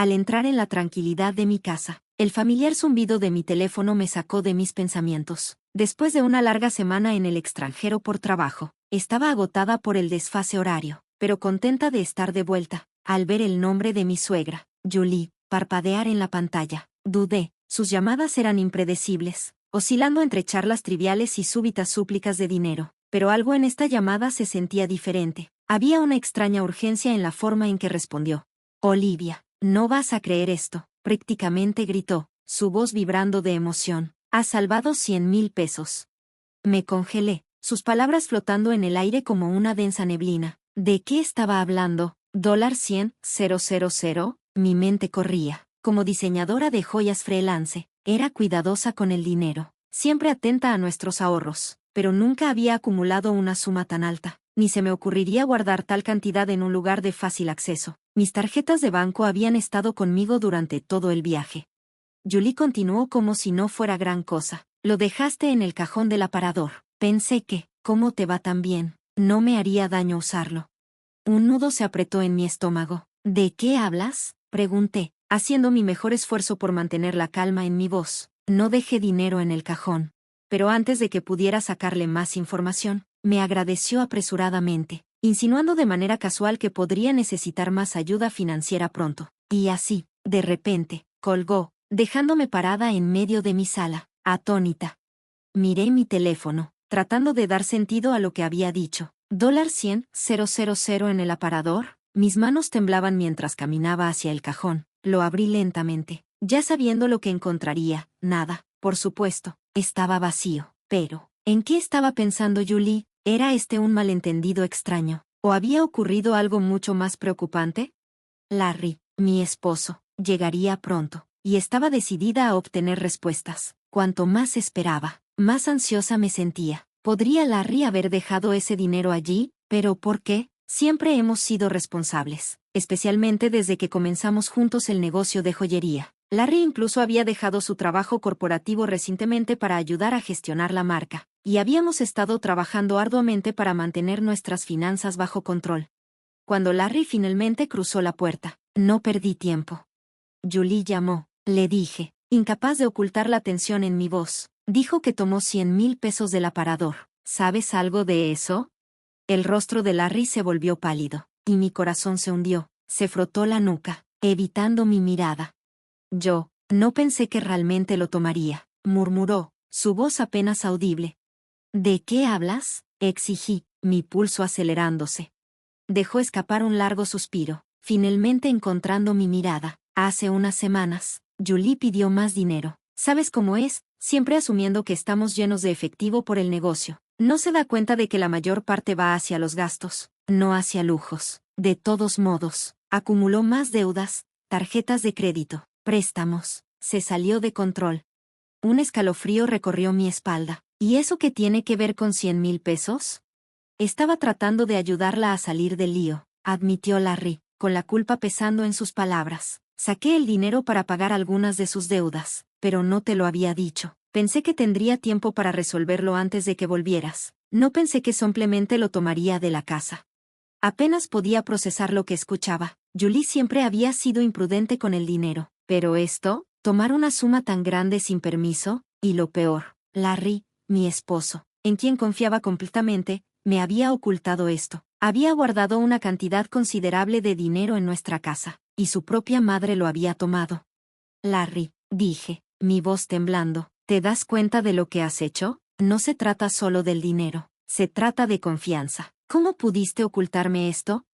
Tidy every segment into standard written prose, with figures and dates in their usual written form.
Al entrar en la tranquilidad de mi casa, el familiar zumbido de mi teléfono me sacó de mis pensamientos. Después de una larga semana en el extranjero por trabajo, estaba agotada por el desfase horario, pero contenta de estar de vuelta. Al ver el nombre de mi suegra, Julie, parpadear en la pantalla, dudé. Sus llamadas eran impredecibles, oscilando entre charlas triviales y súbitas súplicas de dinero. Pero algo en esta llamada se sentía diferente. Había una extraña urgencia en la forma en que respondió. Olivia, no vas a creer esto, prácticamente gritó, su voz vibrando de emoción. Has salvado 100,000 pesos. Me congelé, sus palabras flotando en el aire como una densa neblina. ¿De qué estaba hablando? $100,000. Mi mente corría. Como diseñadora de joyas freelance, era cuidadosa con el dinero, siempre atenta a nuestros ahorros, pero nunca había acumulado una suma tan alta, ni se me ocurriría guardar tal cantidad en un lugar de fácil acceso. Mis tarjetas de banco habían estado conmigo durante todo el viaje. Julie continuó como si no fuera gran cosa. Lo dejaste en el cajón del aparador. Pensé que, ¿cómo te va tan bien? No me haría daño usarlo. Un nudo se apretó en mi estómago. ¿De qué hablas? Pregunté, haciendo mi mejor esfuerzo por mantener la calma en mi voz. No dejé dinero en el cajón. Pero antes de que pudiera sacarle más información, me agradeció apresuradamente, insinuando de manera casual que podría necesitar más ayuda financiera pronto. Y así, de repente, colgó, dejándome parada en medio de mi sala, atónita. Miré mi teléfono, tratando de dar sentido a lo que había dicho. $100,000 en el aparador. Mis manos temblaban mientras caminaba hacia el cajón. Lo abrí lentamente, ya sabiendo lo que encontraría. Nada, por supuesto, estaba vacío. Pero, ¿en qué estaba pensando Julie? ¿Era este un malentendido extraño? ¿O había ocurrido algo mucho más preocupante? Larry, mi esposo, llegaría pronto, y estaba decidida a obtener respuestas. Cuanto más esperaba, más ansiosa me sentía. ¿Podría Larry haber dejado ese dinero allí? ¿Pero por qué? Siempre hemos sido responsables, especialmente desde que comenzamos juntos el negocio de joyería. Larry incluso había dejado su trabajo corporativo recientemente para ayudar a gestionar la marca, y habíamos estado trabajando arduamente para mantener nuestras finanzas bajo control. Cuando Larry finalmente cruzó la puerta, no perdí tiempo. Julie llamó, le dije, incapaz de ocultar la tensión en mi voz. Dijo que tomó 100,000 pesos del aparador. ¿Sabes algo de eso? El rostro de Larry se volvió pálido, y mi corazón se hundió. Se frotó la nuca, evitando mi mirada. Yo, no pensé que realmente lo tomaría, murmuró, su voz apenas audible. ¿De qué hablas? Exigí, mi pulso acelerándose. Dejó escapar un largo suspiro, finalmente encontrando mi mirada. Hace unas semanas, Julie pidió más dinero. ¿Sabes cómo es? Siempre asumiendo que estamos llenos de efectivo por el negocio. No se da cuenta de que la mayor parte va hacia los gastos, no hacia lujos. De todos modos, acumuló más deudas, tarjetas de crédito, préstamos. Se salió de control. Un escalofrío recorrió mi espalda. ¿Y eso qué tiene que ver con 100,000 pesos? Estaba tratando de ayudarla a salir del lío, admitió Larry, con la culpa pesando en sus palabras. Saqué el dinero para pagar algunas de sus deudas, pero no te lo había dicho. Pensé que tendría tiempo para resolverlo antes de que volvieras. No pensé que simplemente lo tomaría de la casa. Apenas podía procesar lo que escuchaba. Julie siempre había sido imprudente con el dinero. Pero esto, tomar una suma tan grande sin permiso, y lo peor, Larry, mi esposo, en quien confiaba completamente, me había ocultado esto. Había guardado una cantidad considerable de dinero en nuestra casa, y su propia madre lo había tomado. Larry, dije, mi voz temblando, ¿te das cuenta de lo que has hecho? No se trata solo del dinero, se trata de confianza. ¿Cómo pudiste ocultarme esto?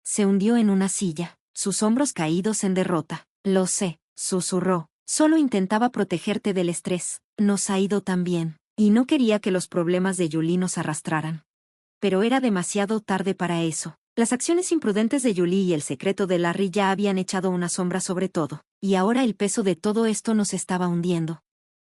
Se hundió en una silla, sus hombros caídos en derrota. Lo sé, susurró, solo intentaba protegerte del estrés. Nos ha ido tan bien, y no quería que los problemas de Julie nos arrastraran. Pero era demasiado tarde para eso. Las acciones imprudentes de Julie y el secreto de Larry ya habían echado una sombra sobre todo, y ahora el peso de todo esto nos estaba hundiendo.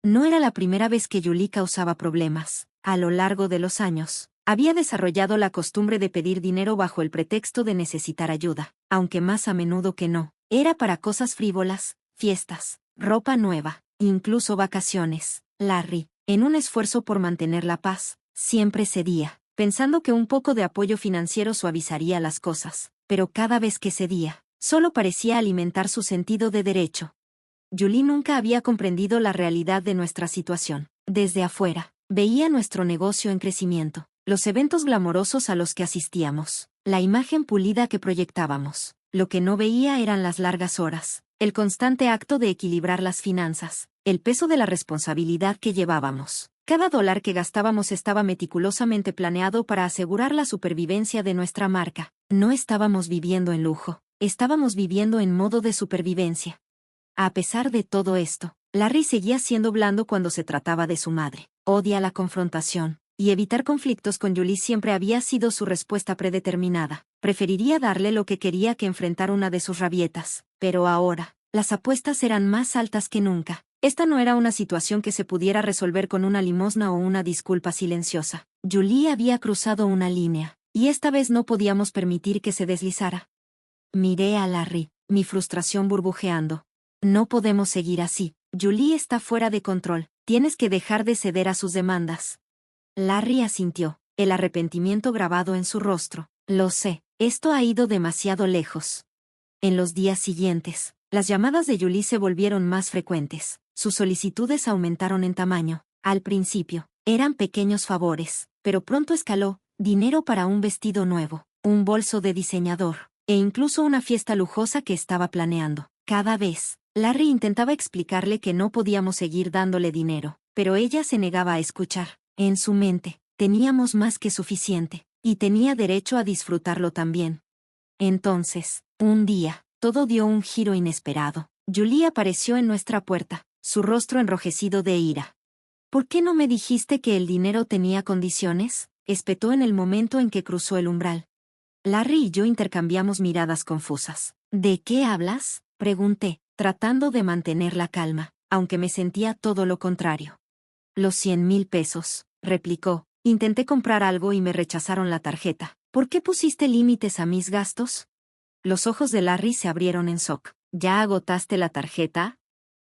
No era la primera vez que Julie causaba problemas. A lo largo de los años, había desarrollado la costumbre de pedir dinero bajo el pretexto de necesitar ayuda, aunque más a menudo que no. Era para cosas frívolas, fiestas, ropa nueva, incluso vacaciones. Larry, en un esfuerzo por mantener la paz, siempre cedía, pensando que un poco de apoyo financiero suavizaría las cosas, pero cada vez que cedía, solo parecía alimentar su sentido de derecho. Julie nunca había comprendido la realidad de nuestra situación. Desde afuera, veía nuestro negocio en crecimiento, los eventos glamorosos a los que asistíamos, la imagen pulida que proyectábamos. Lo que no veía eran las largas horas, el constante acto de equilibrar las finanzas, el peso de la responsabilidad que llevábamos. Cada dólar que gastábamos estaba meticulosamente planeado para asegurar la supervivencia de nuestra marca. No estábamos viviendo en lujo, estábamos viviendo en modo de supervivencia. A pesar de todo esto, Larry seguía siendo blando cuando se trataba de su madre. Odia la confrontación, y evitar conflictos con Julie siempre había sido su respuesta predeterminada. Preferiría darle lo que quería que enfrentar una de sus rabietas. Pero ahora, las apuestas eran más altas que nunca. Esta no era una situación que se pudiera resolver con una limosna o una disculpa silenciosa. Julie había cruzado una línea, y esta vez no podíamos permitir que se deslizara. Miré a Larry, mi frustración burbujeando. No podemos seguir así. Julie está fuera de control. Tienes que dejar de ceder a sus demandas. Larry asintió, el arrepentimiento grabado en su rostro. Lo sé, esto ha ido demasiado lejos. En los días siguientes, las llamadas de Julie se volvieron más frecuentes. Sus solicitudes aumentaron en tamaño. Al principio, eran pequeños favores, pero pronto escaló: dinero para un vestido nuevo, un bolso de diseñador, e incluso una fiesta lujosa que estaba planeando. Cada vez, Larry intentaba explicarle que no podíamos seguir dándole dinero, pero ella se negaba a escuchar. En su mente, teníamos más que suficiente, y tenía derecho a disfrutarlo también. Entonces, un día, todo dio un giro inesperado. Julie apareció en nuestra puerta, su rostro enrojecido de ira. ¿Por qué no me dijiste que el dinero tenía condiciones?, espetó en el momento en que cruzó el umbral. Larry y yo intercambiamos miradas confusas. ¿De qué hablas?, pregunté, tratando de mantener la calma, aunque me sentía todo lo contrario. Los 100,000 pesos, replicó. Intenté comprar algo y me rechazaron la tarjeta. ¿Por qué pusiste límites a mis gastos? Los ojos de Larry se abrieron en shock. ¿Ya agotaste la tarjeta?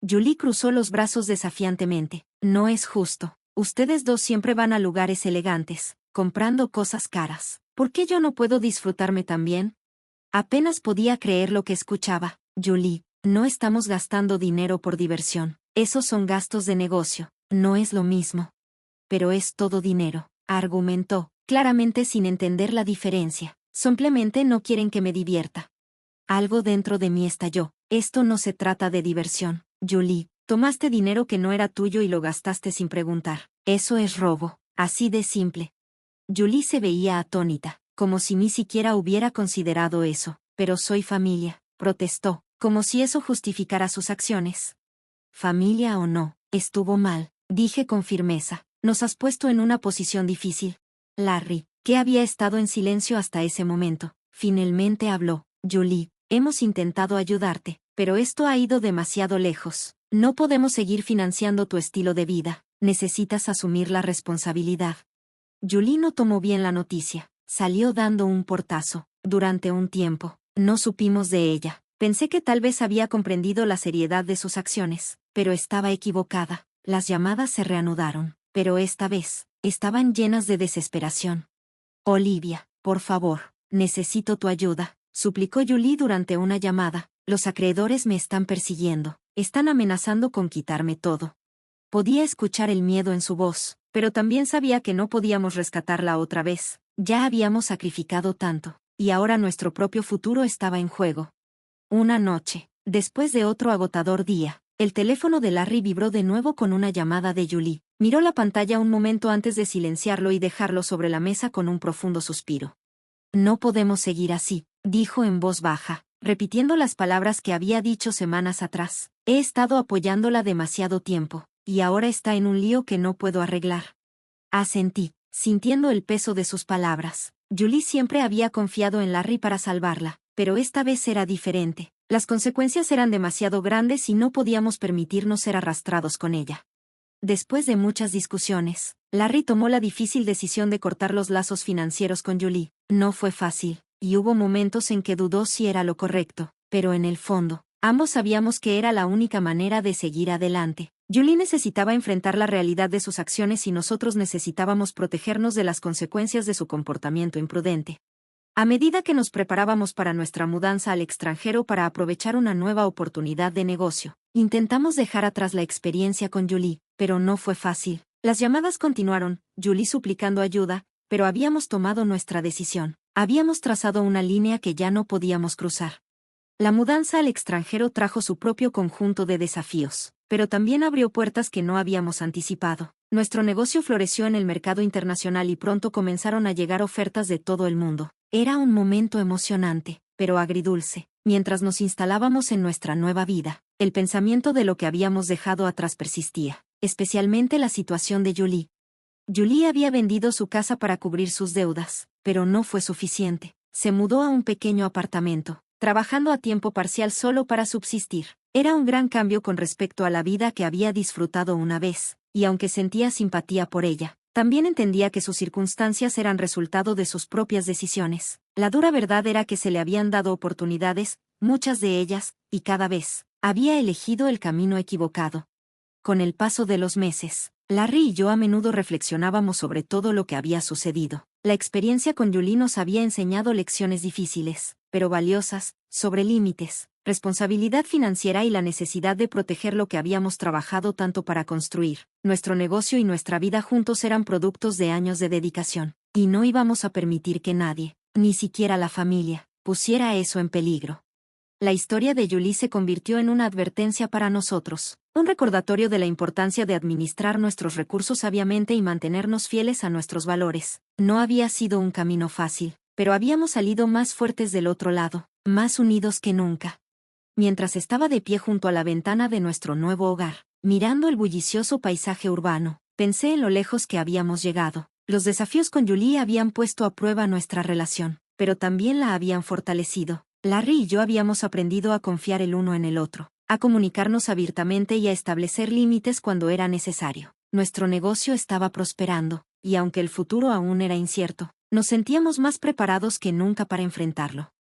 Julie cruzó los brazos desafiantemente. No es justo. Ustedes dos siempre van a lugares elegantes, comprando cosas caras. ¿Por qué yo no puedo disfrutarme también? Apenas podía creer lo que escuchaba. Julie, no estamos gastando dinero por diversión. Esos son gastos de negocio. No es lo mismo. Pero es todo dinero, argumentó, claramente sin entender la diferencia. Simplemente no quieren que me divierta. Algo dentro de mí estalló. Esto no se trata de diversión, Julie. Tomaste dinero que no era tuyo y lo gastaste sin preguntar. Eso es robo, así de simple. Julie se veía atónita, como si ni siquiera hubiera considerado eso. Pero soy familia, protestó, como si eso justificara sus acciones. Familia o no, estuvo mal, dije con firmeza. Nos has puesto en una posición difícil. Larry, que había estado en silencio hasta ese momento, finalmente habló. Julie, hemos intentado ayudarte, pero esto ha ido demasiado lejos. No podemos seguir financiando tu estilo de vida. Necesitas asumir la responsabilidad. Julie no tomó bien la noticia. Salió dando un portazo. Durante un tiempo, no supimos de ella. Pensé que tal vez había comprendido la seriedad de sus acciones, pero estaba equivocada. Las llamadas se reanudaron, pero esta vez, estaban llenas de desesperación. Olivia, por favor, necesito tu ayuda, suplicó Julie durante una llamada. Los acreedores me están persiguiendo, están amenazando con quitarme todo. Podía escuchar el miedo en su voz, pero también sabía que no podíamos rescatarla otra vez. Ya habíamos sacrificado tanto, y ahora nuestro propio futuro estaba en juego. Una noche, después de otro agotador día, el teléfono de Larry vibró de nuevo con una llamada de Julie. Miró la pantalla un momento antes de silenciarlo y dejarlo sobre la mesa con un profundo suspiro. No podemos seguir así, dijo en voz baja, repitiendo las palabras que había dicho semanas atrás. He estado apoyándola demasiado tiempo, y ahora está en un lío que no puedo arreglar. Asentí, sintiendo el peso de sus palabras. Julie siempre había confiado en Larry para salvarla, pero esta vez era diferente. Las consecuencias eran demasiado grandes y no podíamos permitirnos ser arrastrados con ella. Después de muchas discusiones, Larry tomó la difícil decisión de cortar los lazos financieros con Julie. No fue fácil, y hubo momentos en que dudó si era lo correcto, pero en el fondo, ambos sabíamos que era la única manera de seguir adelante. Julie necesitaba enfrentar la realidad de sus acciones y nosotros necesitábamos protegernos de las consecuencias de su comportamiento imprudente. A medida que nos preparábamos para nuestra mudanza al extranjero para aprovechar una nueva oportunidad de negocio, intentamos dejar atrás la experiencia con Julie, pero no fue fácil. Las llamadas continuaron, Julie suplicando ayuda, pero habíamos tomado nuestra decisión. Habíamos trazado una línea que ya no podíamos cruzar. La mudanza al extranjero trajo su propio conjunto de desafíos, pero también abrió puertas que no habíamos anticipado. Nuestro negocio floreció en el mercado internacional y pronto comenzaron a llegar ofertas de todo el mundo. Era un momento emocionante, pero agridulce. Mientras nos instalábamos en nuestra nueva vida, el pensamiento de lo que habíamos dejado atrás persistía, especialmente la situación de Julie. Julie había vendido su casa para cubrir sus deudas, pero no fue suficiente. Se mudó a un pequeño apartamento, trabajando a tiempo parcial solo para subsistir. Era un gran cambio con respecto a la vida que había disfrutado una vez, y aunque sentía simpatía por ella, también entendía que sus circunstancias eran resultado de sus propias decisiones. La dura verdad era que se le habían dado oportunidades, muchas de ellas, y cada vez, había elegido el camino equivocado. Con el paso de los meses, Larry y yo a menudo reflexionábamos sobre todo lo que había sucedido. La experiencia con Julie nos había enseñado lecciones difíciles, pero valiosas, sobre límites, responsabilidad financiera y la necesidad de proteger lo que habíamos trabajado tanto para construir. Nuestro negocio y nuestra vida juntos eran productos de años de dedicación, y no íbamos a permitir que nadie, ni siquiera la familia, pusiera eso en peligro. La historia de Julie se convirtió en una advertencia para nosotros, un recordatorio de la importancia de administrar nuestros recursos sabiamente y mantenernos fieles a nuestros valores. No había sido un camino fácil, pero habíamos salido más fuertes del otro lado, más unidos que nunca. Mientras estaba de pie junto a la ventana de nuestro nuevo hogar, mirando el bullicioso paisaje urbano, pensé en lo lejos que habíamos llegado. Los desafíos con Julie habían puesto a prueba nuestra relación, pero también la habían fortalecido. Larry y yo habíamos aprendido a confiar el uno en el otro, a comunicarnos abiertamente y a establecer límites cuando era necesario. Nuestro negocio estaba prosperando, y aunque el futuro aún era incierto, nos sentíamos más preparados que nunca para enfrentarlo.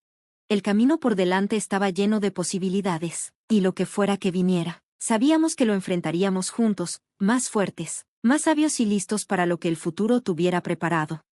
El camino por delante estaba lleno de posibilidades, y lo que fuera que viniera, sabíamos que lo enfrentaríamos juntos, más fuertes, más sabios y listos para lo que el futuro tuviera preparado.